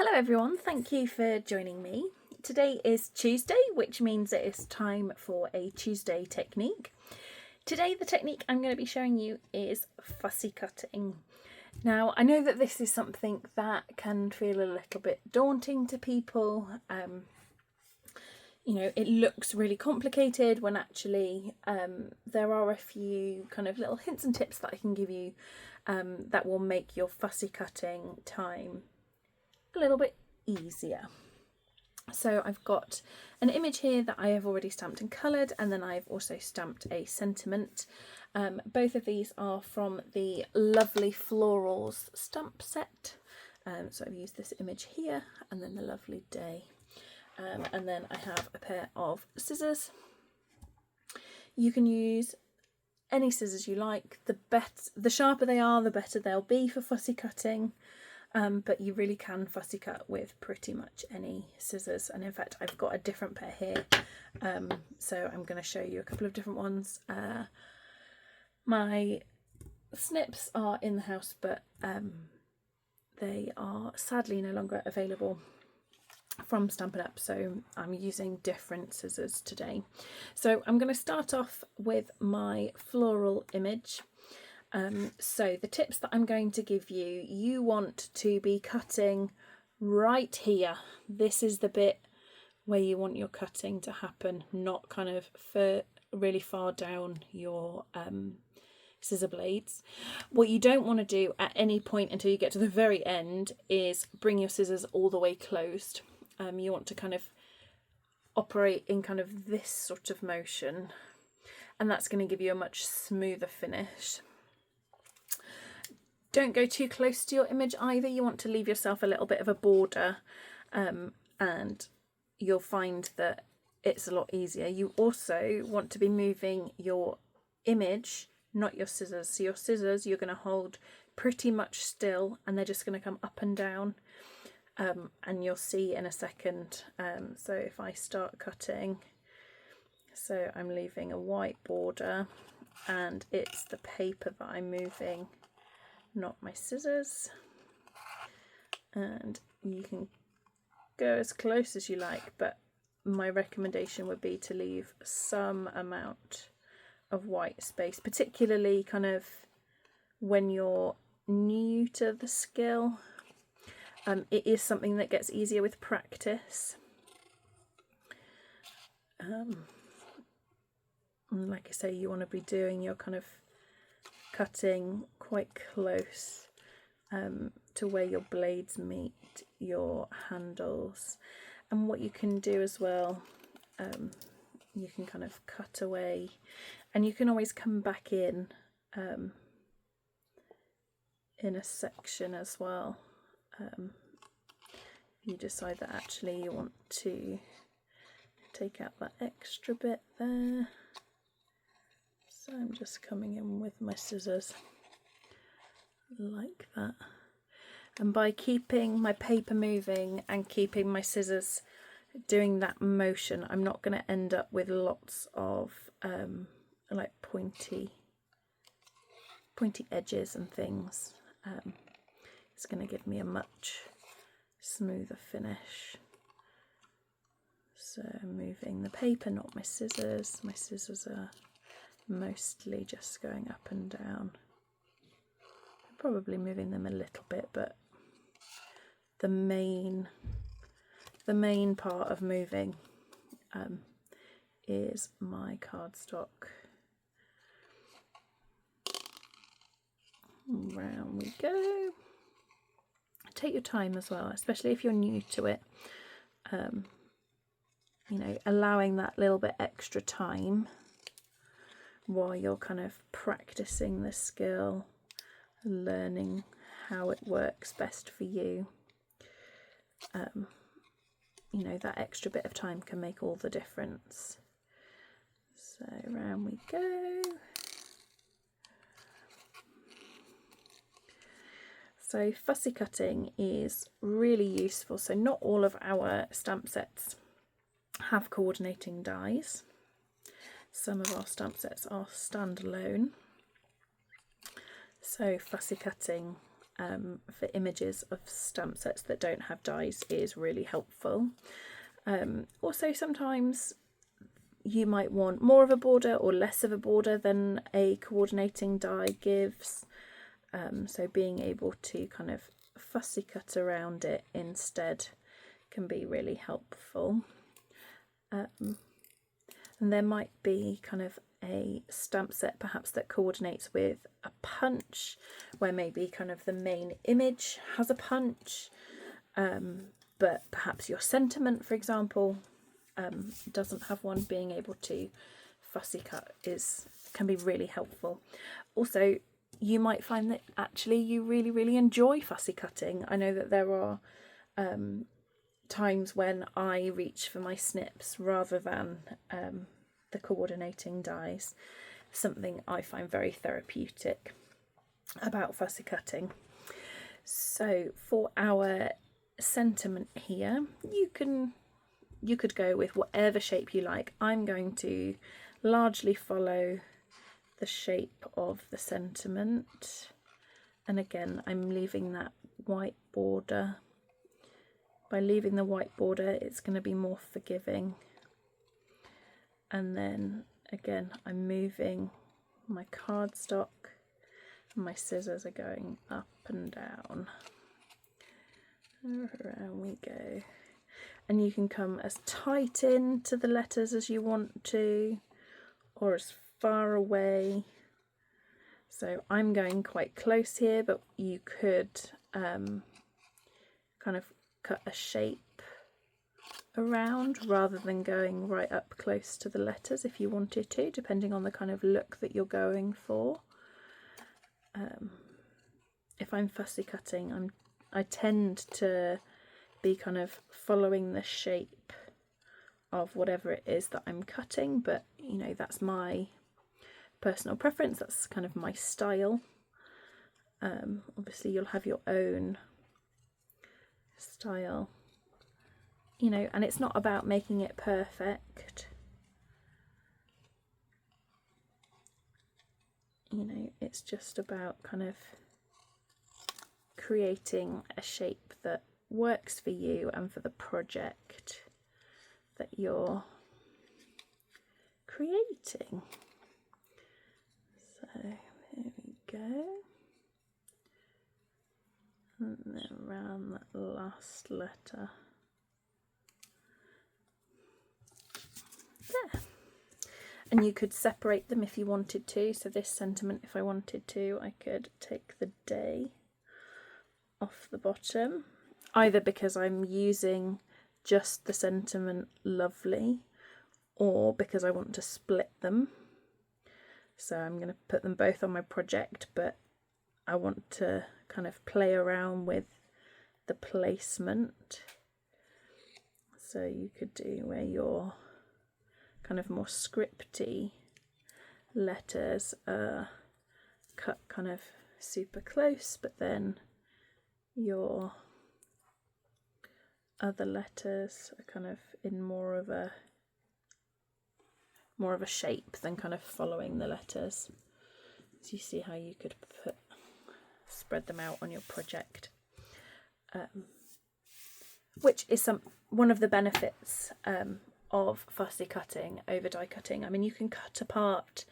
Hello everyone, thank you for joining me. Today is Tuesday, which means it is time for a Tuesday technique. Today the technique I'm going to be showing you is fussy cutting. Now I know that this is something that can feel a little bit daunting to people. You know, it looks really complicated when actually there are a few kind of little hints and tips that I can give you that will make your fussy cutting time a little bit easier. So I've got an image here that I have already stamped and coloured, and then I've also stamped a sentiment. Both of these are from the Lovely Florals stamp set. So I've used this image here, and then the Lovely Day. And then I have a pair of scissors. You can use any scissors you like. The sharper they are, the better they'll be for fussy cutting. But you really can fussy cut with pretty much any scissors, and in fact I've got a different pair here, so I'm going to show you a couple of different ones. My snips are in the house, but they are sadly no longer available from Stampin Up, so I'm using different scissors today. So I'm going to start off with my floral image. So the tips that I'm going to give you, you want to be cutting right here. This is the bit where you want your cutting to happen, not kind of really far down your scissor blades. What you don't want to do at any point until you get to the very end is bring your scissors all the way closed. You want to kind of operate in kind of this sort of motion, and that's going to give you a much smoother finish. Don't go too close to your image either. You want to leave yourself a little bit of a border, and you'll find that it's a lot easier. You also want to be moving your image, not your scissors. So your scissors you're going to hold pretty much still, and they're just going to come up and down, and you'll see in a second. So if I start cutting, so I'm leaving a white border, and it's the paper that I'm moving, not my scissors. And you can go as close as you like, but my recommendation would be to leave some amount of white space, particularly kind of when you're new to the skill. It is something that gets easier with practice. And like I say, you want to be doing your kind of cutting quite close to where your blades meet your handles. And what you can do as well, you can kind of cut away, and you can always come back in a section as well. You decide that actually you want to take out that extra bit there. So I'm just coming in with my scissors like that. And by keeping my paper moving and keeping my scissors doing that motion, I'm not going to end up with lots of like pointy edges and things. It's going to give me a much smoother finish. So I'm moving the paper, not my scissors. My scissors are mostly just going up and down. Probably moving them a little bit, but the main part of moving is my cardstock. Round we go. Take your time as well, especially if you're new to it. You know, allowing that little bit extra time while you're kind of practicing the skill, learning how it works best for you. You know, that extra bit of time can make all the difference. So round we go. So fussy cutting is really useful. So not all of our stamp sets have coordinating dies. Some of our stamp sets are standalone. So fussy cutting for images of stamp sets that don't have dies is really helpful. Also, sometimes you might want more of a border or less of a border than a coordinating die gives. So being able to kind of fussy cut around it instead can be really helpful. And there might be kind of a stamp set perhaps that coordinates with a punch, where maybe kind of the main image has a punch, but perhaps your sentiment, for example, doesn't have one. Being able to fussy cut can be really helpful. Also, you might find that actually you really enjoy fussy cutting. I know that there are times when I reach for my snips rather than the coordinating dies. Something I find very therapeutic about fussy cutting. So for our sentiment here, you could go with whatever shape you like. I'm going to largely follow the shape of the sentiment, and again I'm leaving that white border. By leaving the white border, it's going to be more forgiving. And then again, I'm moving my cardstock, and my scissors are going up and down. Around we go. And you can come as tight into the letters as you want to, or as far away. So I'm going quite close here, but you could kind of cut a shape around rather than going right up close to the letters if you wanted to, depending on the kind of look that you're going for. If I'm fussy cutting, I tend to be kind of following the shape of whatever it is that I'm cutting, but you know, that's my personal preference, that's kind of my style. Obviously you'll have your own style, you know, and it's not about making it perfect, you know, it's just about kind of creating a shape that works for you and for the project that you're creating. So here we go, and then around that last letter there. And you could separate them if you wanted to. So this sentiment, if I wanted to, I could take the day off the bottom, either because I'm using just the sentiment lovely, or because I want to split them. So I'm going to put them both on my project, but I want to kind of play around with the placement. So you could do where your kind of more scripty letters are cut kind of super close, but then your other letters are kind of in more of a shape than kind of following the letters. So you see how you could spread them out on your project, which is one of the benefits of fussy cutting over die cutting. I mean, you can cut apart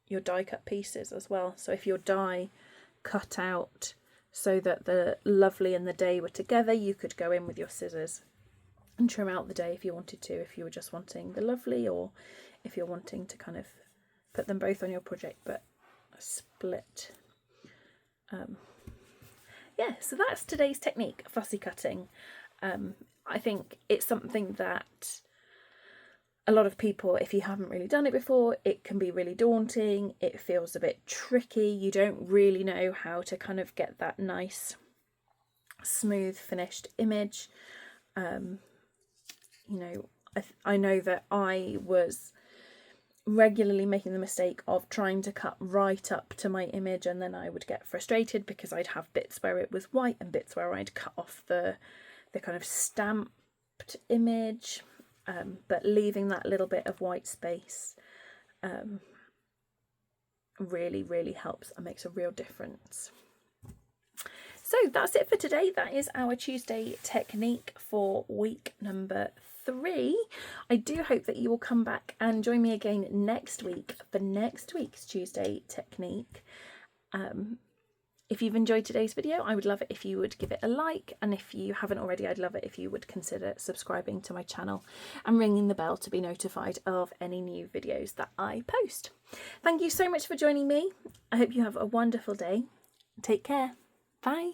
your die cut pieces as well. So if your die cut out so that the lovely and the day were together, you could go in with your scissors and trim out the day if you wanted to, if you were just wanting the lovely, or if you're wanting to kind of put them both on your project but split. Yeah, so that's today's technique, fussy cutting. I think it's something that a lot of people, if you haven't really done it before, it can be really daunting. It feels a bit tricky. You don't really know how to kind of get that nice, smooth, finished image. You know, I know that I was regularly making the mistake of trying to cut right up to my image, and then I would get frustrated because I'd have bits where it was white and bits where I'd cut off the kind of stamped image, but leaving that little bit of white space really helps and makes a real difference. So that's it for today. That is our Tuesday technique for week number 3. I do hope that you will come back and join me again next week for next week's Tuesday technique. If you've enjoyed today's video, I would love it if you would give it a like, and if you haven't already, I'd love it if you would consider subscribing to my channel and ringing the bell to be notified of any new videos that I post. Thank you so much for joining me. I hope you have a wonderful day. Take care. Bye.